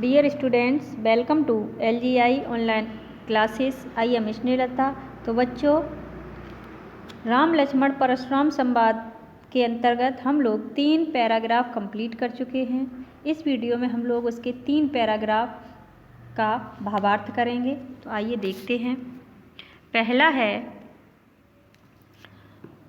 Dear students, welcome to LGI online classes. I am Snehlata. तो बच्चों, राम लक्ष्मण परशुराम संवाद के अंतर्गत हम लोग 3 पैराग्राफ कंप्लीट कर चुके हैं। इस वीडियो में हम लोग उसके 3 पैराग्राफ का भावार्थ करेंगे। तो आइए देखते हैं। पहला है,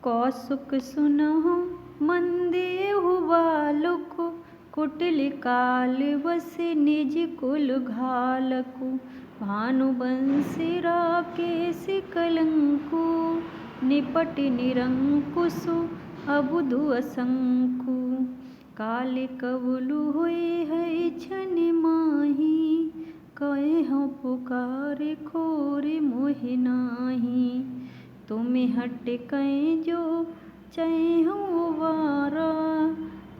कौसुक सुनहु मंदेहु बालकु, कुटिल काल बस निज कुल घालकु, भानुवंशी राकेश कलंकु, निपट निरंकुशु अबुधु असंकु, काल कबुलु हुए है छन माही, कहे पुकारे खोरे मोहि नाही, तुम्हें हट कहीं जो चाहे हो वारा,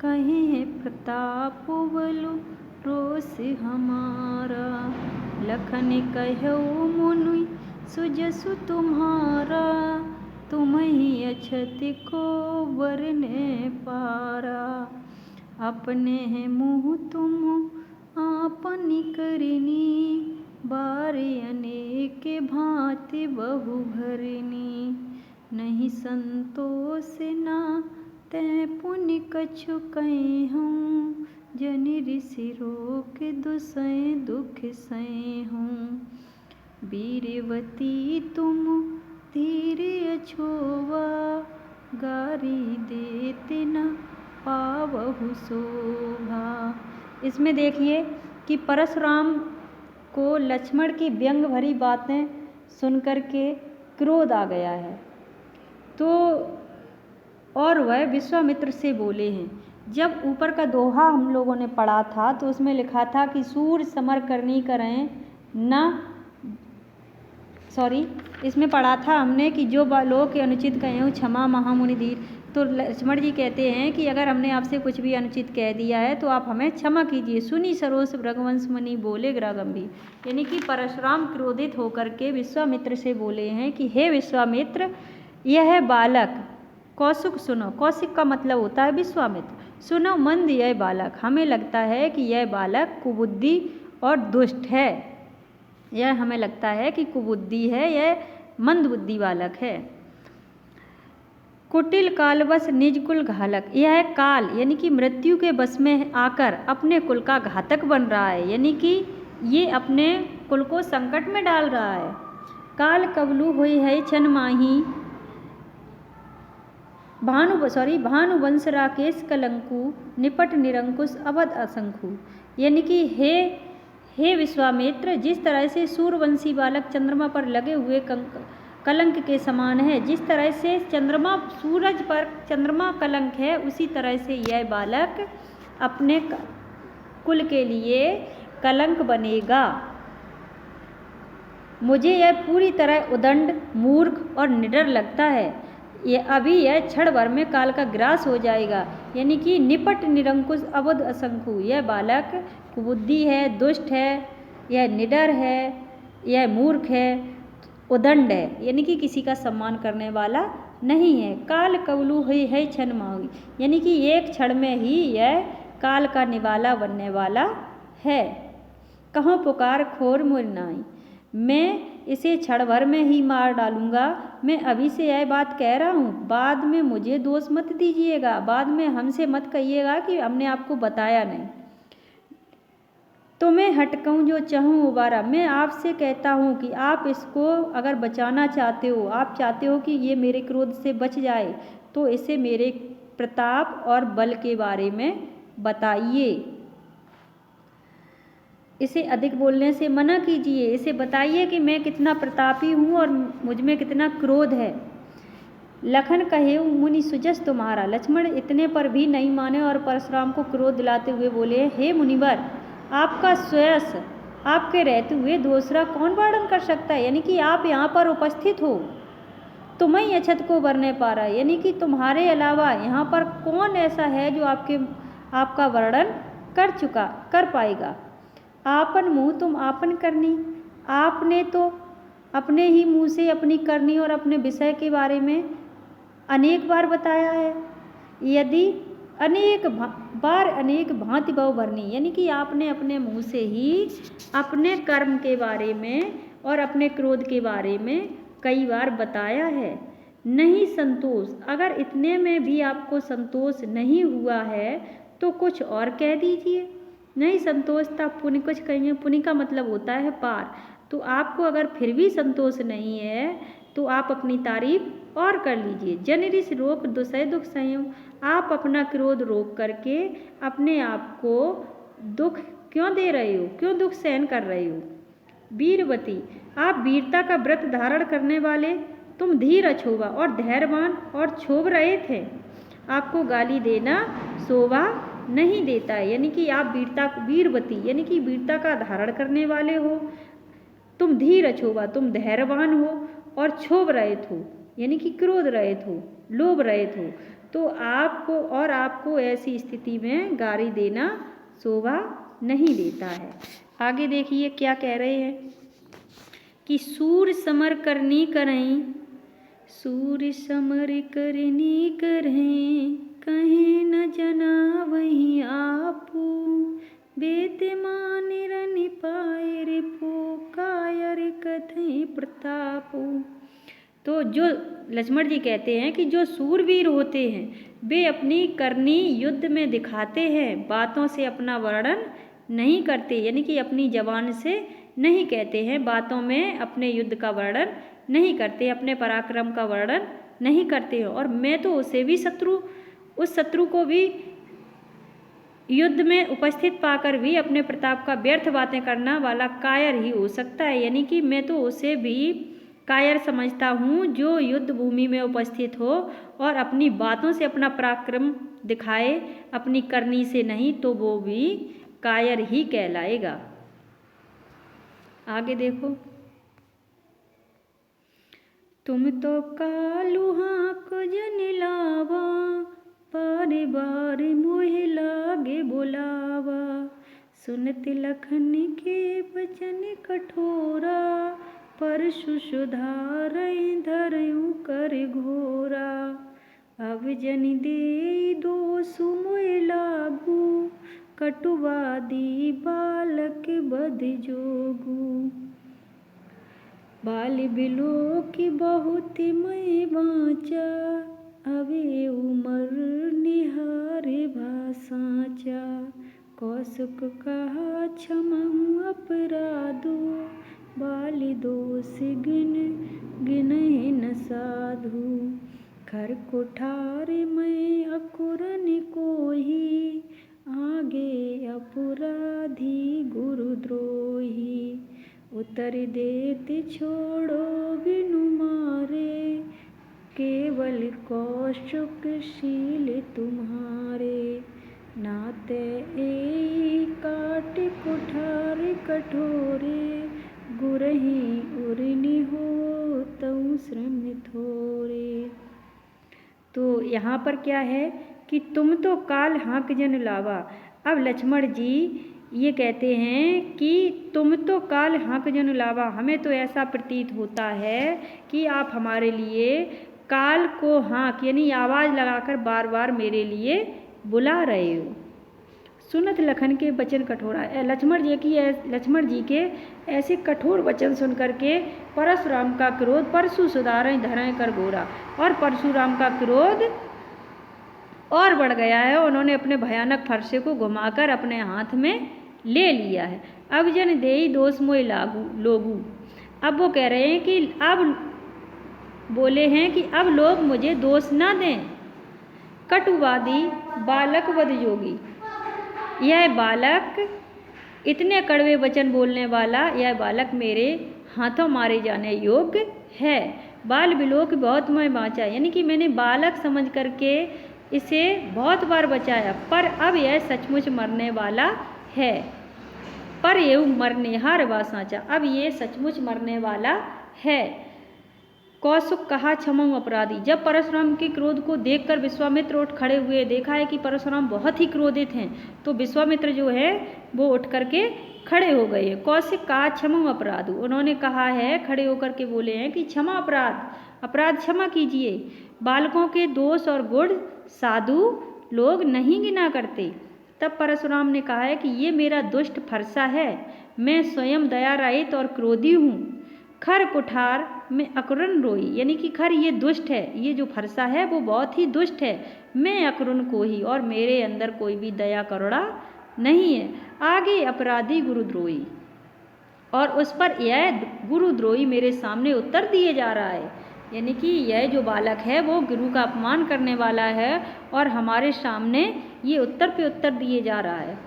कहीं प्रताप बलु रोष हमारा, लखन कहो मुनि सुजसु तुम्हारा, तुम्हीं अछत को बरने पारा, अपने मुँह तुम आपन करनी, बारे अनेक भांति बहु भरनी, नहीं संतोष ना तै पुण्य कछु कहूँ, जनि ऋषि रोक दुसै दुख सहूँ, वीरवती तुम धीर अछोवा, गारी देते न पावहु शोभा। इसमें देखिए कि परशुराम को लक्ष्मण की व्यंग भरी बातें सुनकर के क्रोध आ गया है, तो और वह विश्वामित्र से बोले हैं। जब ऊपर का दोहा हम लोगों ने पढ़ा था तो उसमें लिखा था कि सूर समर करनी करें न इसमें पढ़ा था हमने कि जो लोग के अनुचित कहें क्षमा महामुनि धीर। तो लक्ष्मण जी कहते हैं कि अगर हमने आपसे कुछ भी अनुचित कह दिया है तो आप हमें क्षमा कीजिए। सुनी सरोस रघुवंश मुनि बोले ग्रा गंभीर, यानी कि परशुराम क्रोधित होकर के विश्वामित्र से बोले हैं कि हे विश्वामित्र, यह बालक कौशिक सुनो। कौशिक का मतलब होता है विश्वामित्र। सुनो मंद यह बालक, हमें लगता है कि यह बालक कुबुद्धि और दुष्ट है। यह हमें लगता है कि कुबुद्धि है, यह मंद बुद्धि बालक है। कुटिल काल बस निज कुल घालक, यह काल यानी कि मृत्यु के बस में आकर अपने कुल का घातक बन रहा है, यानी कि ये अपने कुल को संकट में डाल रहा है। काल कबलू हुई है छन माही, भानुवंश राकेश कलंकु, निपट निरंकुश अवध असंखु, यानी कि हे विश्वामित्र, जिस तरह से सूर्यवंशी बालक चंद्रमा पर लगे हुए कलंक के समान है, जिस तरह से सूरज पर चंद्रमा कलंक है, उसी तरह से यह बालक अपने कुल के लिए कलंक बनेगा। मुझे यह पूरी तरह उदंड, मूर्ख और निडर लगता है। यह क्षण भर में काल का ग्रास हो जाएगा, यानी कि निपट निरंकुश अबुध असंखु, यह बालक कुबुद्धि है, दुष्ट है, यह निडर है, यह मूर्ख है, उदंड है, यानी कि किसी का सम्मान करने वाला नहीं है। काल कबलू हुई है क्षण माही, यानी कि एक क्षण में ही यह काल का निवाला बनने वाला है। कहों पुकार खोर मोर नाई, मैं इसे क्षण भर में ही मार डालूंगा। मैं अभी से यह बात कह रहा हूँ, बाद में मुझे दोष मत दीजिएगा, बाद में हमसे मत कहिएगा कि हमने आपको बताया नहीं। तो मैं हटकूँ जो चाहूँ उबारा, मैं आपसे कहता हूँ कि आप इसको अगर बचाना चाहते हो, आप चाहते हो कि ये मेरे क्रोध से बच जाए, तो इसे मेरे प्रताप और बल के बारे में बताइए। इसे अधिक बोलने से मना कीजिए, इसे बताइए कि मैं कितना प्रतापी हूँ और मुझ में कितना क्रोध है। लखन कहे मुनि सुजस तुम्हारा, लक्ष्मण इतने पर भी नहीं माने और परशुराम को क्रोध दिलाते हुए बोले, हे मुनिवर, आपका श्रेयस आपके रहते हुए दूसरा कौन वर्णन कर सकता है, यानी कि आप यहाँ पर उपस्थित हो, तुम्हें अछत को बरने पा रहा है, यानी कि तुम्हारे अलावा यहाँ पर कौन ऐसा है जो आपका वर्णन कर पाएगा। आपन मुँह तुम आपन करनी, आपने तो अपने ही मुँह से अपनी करनी और अपने विषय के बारे में अनेक बार बताया है। यदि अनेक बार अनेक भांति बहु भरनी, यानी कि आपने अपने मुंह से ही अपने कर्म के बारे में और अपने क्रोध के बारे में कई बार बताया है। नहीं संतोष, अगर इतने में भी आपको संतोष नहीं हुआ है तो कुछ और कह दीजिए। नहीं संतोष था, पुण्य कुछ कहेंगे, पुण्य का मतलब होता है पार। तो आपको अगर फिर भी संतोष नहीं है तो आप अपनी तारीफ और कर लीजिए। जन ऋष रोक दुसह दुख संयम, आप अपना क्रोध रोक करके अपने आप को दुख क्यों दे रहे हो, क्यों दुख सहन कर रहे हो। वीरवती, आप वीरता का व्रत धारण करने वाले, तुम धीर अछोवा और धैर्यवान और क्षोभ रहे थे। आपको गाली देना शोभा नहीं देता है, यानी कि आप वीरवती यानी कि वीरता का धारण करने वाले हो। तुम धीर अछोवा, तुम धैर्यवान हो और क्षोभ रहित हो, यानी कि क्रोध रहित हो, लोभ रहित हो। तो आपको ऐसी स्थिति में गाली देना शोभा नहीं देता है। आगे देखिए क्या कह रहे हैं कि सूर समर करनी करें, सूर समर करनी करें, कहीं न जना वहीं आपू, बेत मान रनि पाए रे पो, कायर कथई प्रतापू। तो जो लक्ष्मण जी कहते हैं कि जो सूरवीर होते हैं वे अपनी करनी युद्ध में दिखाते हैं, बातों से अपना वर्णन नहीं करते, यानी कि अपनी जबान से नहीं कहते हैं, बातों में अपने युद्ध का वर्णन नहीं करते, अपने पराक्रम का वर्णन नहीं करते हैं। और मैं तो उस शत्रु को भी युद्ध में उपस्थित पाकर भी अपने प्रताप का व्यर्थ बातें करना वाला कायर ही हो सकता है, यानी कि मैं तो उसे भी कायर समझता हूँ जो युद्ध भूमि में उपस्थित हो और अपनी बातों से अपना पराक्रम दिखाए, अपनी करनी से नहीं, तो वो भी कायर ही कहलाएगा। आगे देखो, तुम तो कालू हाँक जन लावा, बारे बारे मोह लागे बुलावा, सुनत लखन के वचन कठोरा, परशु सुधारई धरयू कर घोरा, अब जन दे दोष मोह लागू, कटुवादी बालक बध जोगू, बाल बिलो की बहुत मैं बाँचा, अबे उमर निहारे भाषाचा, कौशुक कहा क्षमहु अपराधो, बाल दोष गिन गिनहि न साधु, खर कुठार मैं अकुरन कोही, आगे अपराधी गुरुद्रोही, उतर देत छोड़ो बिनु मारे, केवल कौशुक शील तुम्हारे, नाते ए काट कुठार कठोरे, गुरही उर्नि हो तऊ श्रम थोरे। तो यहाँ पर क्या है कि तुम तो काल हाँक जन लावा। अब लक्ष्मण जी ये कहते हैं कि तुम तो काल हाँक जन लावा, हमें तो ऐसा प्रतीत होता है कि आप हमारे लिए काल को हाँक यानी आवाज़ लगाकर बार बार मेरे लिए बुला रहे हो। सुनत लखन के वचन कठोरा, लक्ष्मण जी के ऐसे कठोर वचन सुन करके परशुराम का क्रोध, परशु सुधारें धरें कर घोरा, और परशुराम का क्रोध और बढ़ गया है। उन्होंने अपने भयानक फरसे को घुमाकर अपने हाथ में ले लिया है। अब जन देई दोष मोय लोगू, अब वो कह रहे हैं कि बोले हैं कि अब लोग मुझे दोष ना दें। कटुवादी बालक वध जोगी, यह बालक इतने कड़वे वचन बोलने वाला यह बालक मेरे हाथों मारे जाने योग्य है। बाल बिलोक बहुत मैं बाँचा, यानी कि मैंने बालक समझ करके इसे बहुत बार बचाया, पर अब यह सचमुच मरने वाला है। पर ये मरनेहार वा साँचा, अब ये सचमुच मरने वाला है। कौशुक कहा क्षमऊ अपराधी, जब परशुराम के क्रोध को देखकर विश्वामित्र उठ खड़े हुए, देखा है कि परशुराम बहुत ही क्रोधित हैं, तो विश्वामित्र जो है वो उठ करके खड़े हो गए। कौशिक कहा क्षमऊ अपराध, उन्होंने कहा है, खड़े होकर के बोले हैं कि क्षमा अपराध क्षमा कीजिए। बालकों के दोष और गुण साधु लोग नहीं गिना करते, तब परशुराम ने कहा है कि ये मेरा दुष्ट फरसा है, मैं स्वयं दया रहित और क्रोधी हूँ। खर कुठार में अकुरन रोई, यानी कि खर ये दुष्ट है, ये जो फरसा है वो बहुत ही दुष्ट है। मैं अकुरन को ही, और मेरे अंदर कोई भी दया करुणा नहीं है। आगे अपराधी गुरुद्रोही, और उस पर यह गुरुद्रोही मेरे सामने उत्तर दिए जा रहा है, यानी कि यह जो बालक है वो गुरु का अपमान करने वाला है और हमारे सामने ये उत्तर पे उत्तर दिए जा रहा है।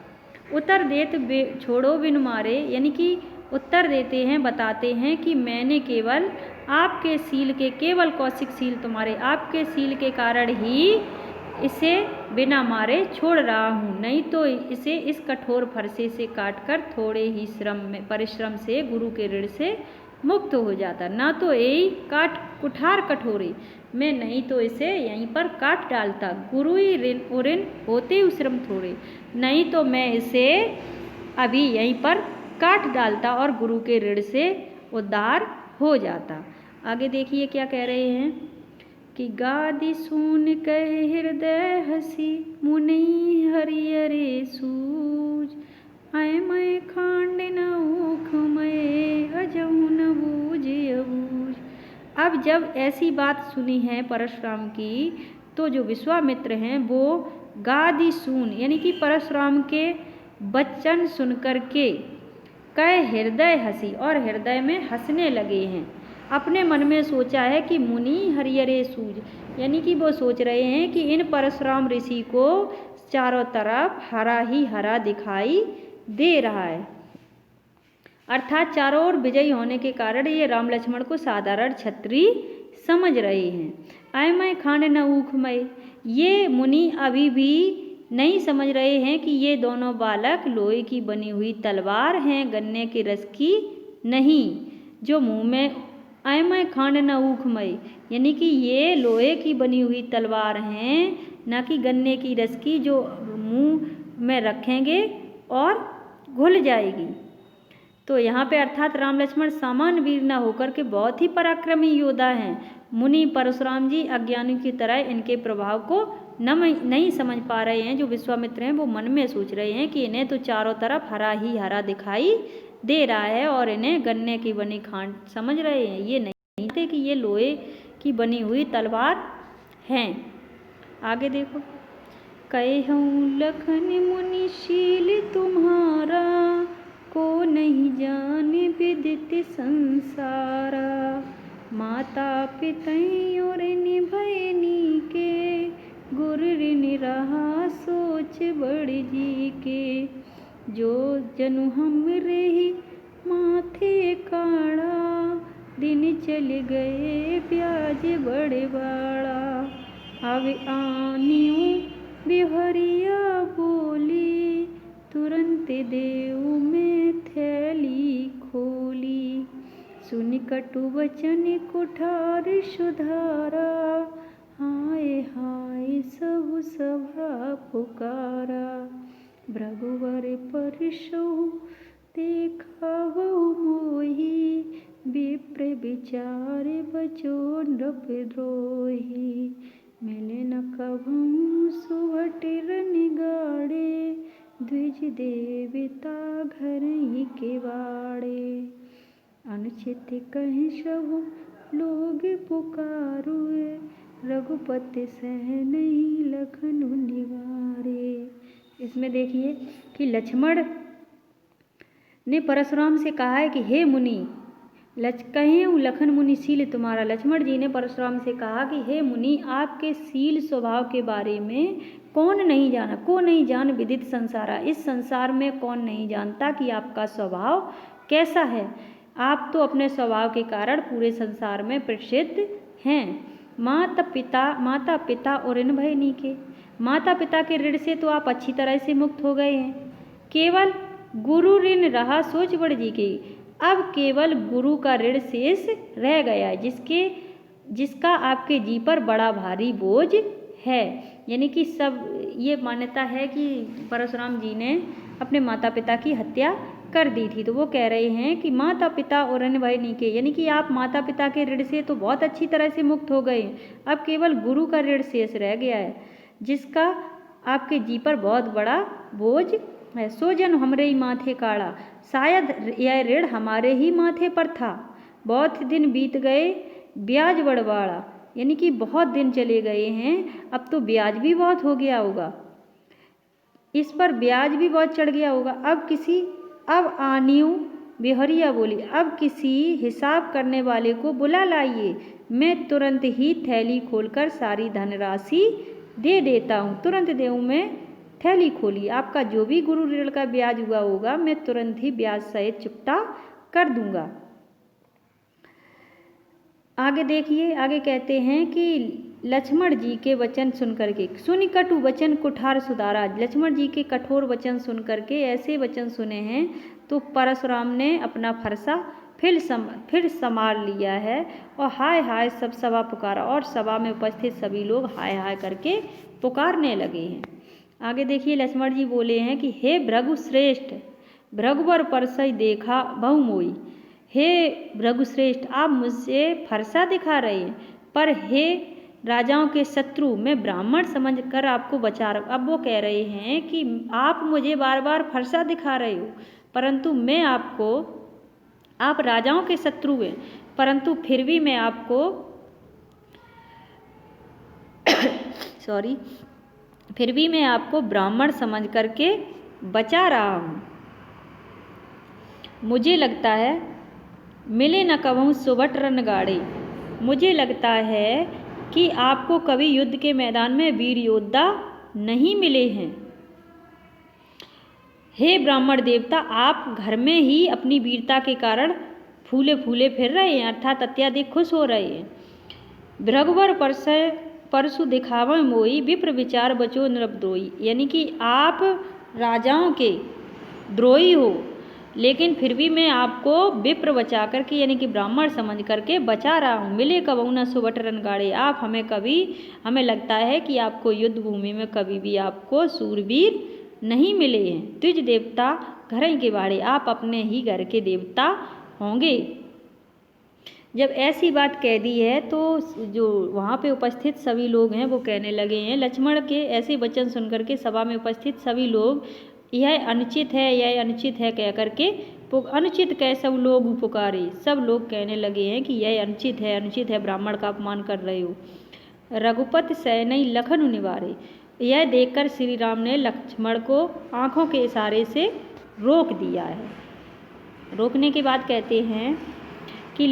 उत्तर देत छोड़ो बिन मारे, यानी कि उत्तर देते हैं, बताते हैं कि मैंने केवल आपके सील के, केवल कौशिक सील तुम्हारे आपके सील के कारण ही इसे बिना मारे छोड़ रहा हूँ, नहीं तो इसे इस कठोर फरसे से काटकर थोड़े ही परिश्रम से गुरु के ऋण से मुक्त हो जाता। ना तो यही कुठार कठोरे, मैं नहीं तो इसे यहीं पर काट डालता। गुरु ही ऋण होते ही श्रम थोड़े, नहीं तो मैं इसे अभी यहीं पर काट डालता और गुरु के ऋण से उद्धार हो जाता। आगे देखिए क्या कह रहे हैं कि गादि सुन कह हृदय हसी, मुनि हरियरे सूझ, आय मैं खांड न ऊख मैं, अजहु न बूझ अबूझ। अब जब ऐसी बात सुनी है परशुराम की, तो जो विश्वामित्र हैं वो गादि सुन, यानी कि परशुराम के वचन सुनकर के कह हृदय हसी, और हृदय में हंसने लगे हैं। अपने मन में सोचा है कि मुनि हरियरे सूझ, यानी कि वो सोच रहे हैं कि इन परशुराम ऋषि को चारों तरफ हरा ही हरा दिखाई दे रहा है, अर्थात चारों ओर विजयी होने के कारण ये राम लक्ष्मण को साधारण क्षत्रिय समझ रहे हैं। आय मैं खांड न ऊख मैं, ये मुनि अभी भी नहीं समझ रहे हैं कि ये दोनों बालक लोहे की बनी हुई तलवार हैं, गन्ने के रस की नहीं, जो मुंह में आय मैं खांड न ऊख मई, यानी कि ये लोहे की बनी हुई तलवार हैं, न कि गन्ने की रस की जो मुंह में रखेंगे और घुल जाएगी। तो यहाँ पे अर्थात राम लक्ष्मण सामान्य वीर न होकर के बहुत ही पराक्रमी योद्धा हैं। मुनि परशुराम जी अज्ञानी की तरह इनके प्रभाव को नहीं समझ पा रहे हैं। जो विश्वामित्र हैं वो मन में सोच रहे हैं कि इन्हें तो चारों तरफ हरा ही हरा दिखाई दे रहा है और इन्हें गन्ने की बनी खांड समझ रहे हैं। ये नहीं थे कि ये लोहे की बनी हुई तलवार हैं। आगे देखो, कहूँ लखन मुनिशील तुम्हारा, को नहीं जाने विदित संसारा, माता पिता और निभयनी के, गुर ऋण रहा सोच बड़ जी के, जो जनु हम रही माथे काड़ा, दिन चल गए ब्याज बड़े बाड़ा, अब आनियों बिहरिया बोली, तुरंत देव में थैली खोली, सुन कटु वचन कुठार सुधारा, हाय हाय सब सभा पुकारा, भृगुवर परिशु देखा बहु मोही, विप्र विचार बचो नृप द्रोही, मिले न कभू सुभट रन गाड़े, द्विज देवता घर ही के बाड़े, अनुचित कहीं सब लोग पुकारुए, रघुपति सह नहीं लखन निवारे। इसमें देखिए कि लक्ष्मण ने परशुराम से कहा है कि हे मुनि, कहें लखन मुनि शील तुम्हारा। लक्ष्मण जी ने परशुराम से कहा कि हे मुनि, आपके शील स्वभाव के बारे में कौन नहीं जाना, को नहीं जान विदित संसारा, इस संसार में कौन नहीं जानता कि आपका स्वभाव कैसा है। आप तो अपने स्वभाव के कारण पूरे संसार में प्रसिद्ध हैं। माता पिता और ऋण भयनी के, माता पिता के ऋण से तो आप अच्छी तरह से मुक्त हो गए हैं। केवल गुरु ऋण रहा सोच बड़ जी के, अब केवल गुरु का ऋण शेष रह गया है, जिसका आपके जी पर बड़ा भारी बोझ है। यानी कि सब ये मान्यता है कि परशुराम जी ने अपने माता पिता की हत्या कर दी थी, तो वो कह रहे हैं कि माता पिता और ऋण भयनी के, यानी कि आप माता पिता के ऋण से तो बहुत अच्छी तरह से मुक्त हो गए, अब केवल गुरु का ऋण शेष रह गया है, जिसका आपके जी पर बहुत बड़ा बोझ है। सो जन हमरे ही माथे काढ़ा, शायद यह ऋण हमारे ही माथे पर था। बहुत दिन बीत गए ब्याज बढ़वाड़ा, यानी कि बहुत दिन चले गए हैं, अब तो ब्याज भी बहुत हो गया होगा, इस पर ब्याज भी बहुत चढ़ गया होगा। अब आनियो बिहरिया बोली, अब किसी हिसाब करने वाले को बुला लाइए, मैं तुरंत ही थैली खोलकर सारी धनराशि दे देता हूँ। तुरंत देऊँ मैं? थैली खोली, आपका जो भी गुरु ऋण का ब्याज हुआ होगा मैं तुरंत ही ब्याज सहित चुकता कर दूंगा। आगे देखिए, आगे कहते हैं कि लक्ष्मण जी के वचन सुनकर के सुनि कटु वचन कुठार सुधारा। लक्ष्मण जी के कठोर वचन सुनकर के ऐसे वचन सुने हैं तो परशुराम ने अपना फरसा फिर संभाल लिया है और हाय हाय सब सभा पुकारा, और सभा में उपस्थित सभी लोग हाय हाय करके पुकारने लगे हैं। आगे देखिए, लक्ष्मण जी बोले हैं कि हे भृगुश्रेष्ठ, भृगुवर परसई देखा बहु मोई। हे भृगुश्रेष्ठ, आप मुझसे फरसा दिखा रहे हैं, पर हे राजाओं के शत्रु, मैं ब्राह्मण समझकर आपको बचा रहा हूँ। अब वो कह रहे हैं कि आप मुझे बार बार फरसा दिखा रहे हो, परंतु मैं आपको, आप राजाओं के शत्रु हैं, परंतु फिर भी मैं आपको फिर भी मैं आपको ब्राह्मण समझ करके बचा रहा हूँ। मुझे लगता है मिले न कबहू सुबट रन गाड़े, मुझे लगता है कि आपको कभी युद्ध के मैदान में वीर योद्धा नहीं मिले हैं। हे ब्राह्मण देवता, आप घर में ही अपनी वीरता के कारण फूले फूले फिर रहे हैं, अर्थात अत्याधिक खुश हो रहे हैं। भृगुवर परसु दिखावा मोई, विप्र विचार बचो नृपद्रोही, यानी कि आप राजाओं के द्रोही हो, लेकिन फिर भी मैं आपको विप्र बचा करके, यानी कि ब्राह्मण समझ करके बचा रहा हूँ। मिले कबहू न सुबट रणगाड़े, आप हमें लगता है कि आपको युद्ध भूमि में कभी भी आपको सूरवीर नहीं मिले हैं। द्विज देवता घर ही के बाड़े, आप अपने ही घर के देवता होंगे। जब ऐसी बात कह दी है तो जो वहाँ पे उपस्थित सभी लोग हैं वो कहने लगे हैं, लक्ष्मण के ऐसे वचन सुनकर के सभा में उपस्थित सभी लोग यह अनुचित है, यह अनुचित है कह करके अनुचित कह सब लोग पुकारे। सब लोग कहने लगे हैं कि यह अनुचित है, ब्राह्मण का अपमान कर रहे हो। रघुपति सैनई लखन निवारे, यह देखकर श्री राम ने लक्ष्मण को आँखों के इशारे से रोक दिया है। रोकने के बाद कहते हैं कि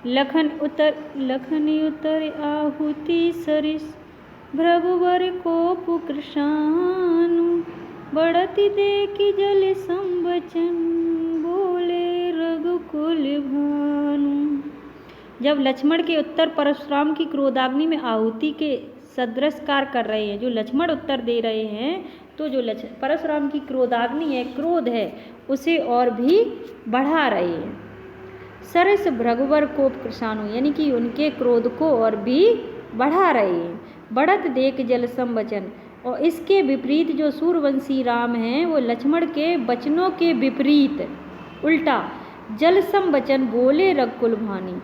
लखन उतर आहुति सरिस, भृगुवर को पुकृशानु, बढ़ती देखी जल संवचन, बोले रघुकुल भानु। जब लक्ष्मण के उत्तर परशुराम की क्रोधाग्नि में आहुति के सदृश कार्य कर रहे हैं, जो लक्ष्मण उत्तर दे रहे हैं, तो जो परशुराम की क्रोधाग्नि है, क्रोध है, उसे और भी बढ़ा रहे हैं। सरस भृगुवर को कृषाणु, यानी कि उनके क्रोध को और भी बढ़ा रहे हैं। बढ़त देख जल संवचन, और इसके विपरीत जो सूर्यवंशी राम हैं वो लक्ष्मण के वचनों के विपरीत उल्टा जल संवचन बोले रघुकुल भानी,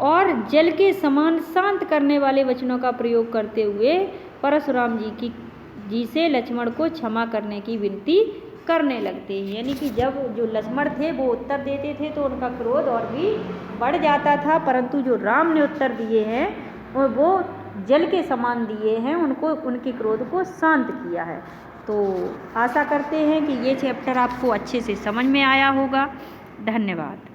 और जल के समान शांत करने वाले वचनों का प्रयोग करते हुए परशुराम जी से लक्ष्मण को क्षमा करने की विनती करने लगते हैं। यानी कि जब जो लक्ष्मण थे वो उत्तर देते थे तो उनका क्रोध और भी बढ़ जाता था, परंतु जो राम ने उत्तर दिए हैं और वो जल के समान दिए हैं, उनको उनके क्रोध को शांत किया है। तो आशा करते हैं कि ये चैप्टर आपको अच्छे से समझ में आया होगा। धन्यवाद।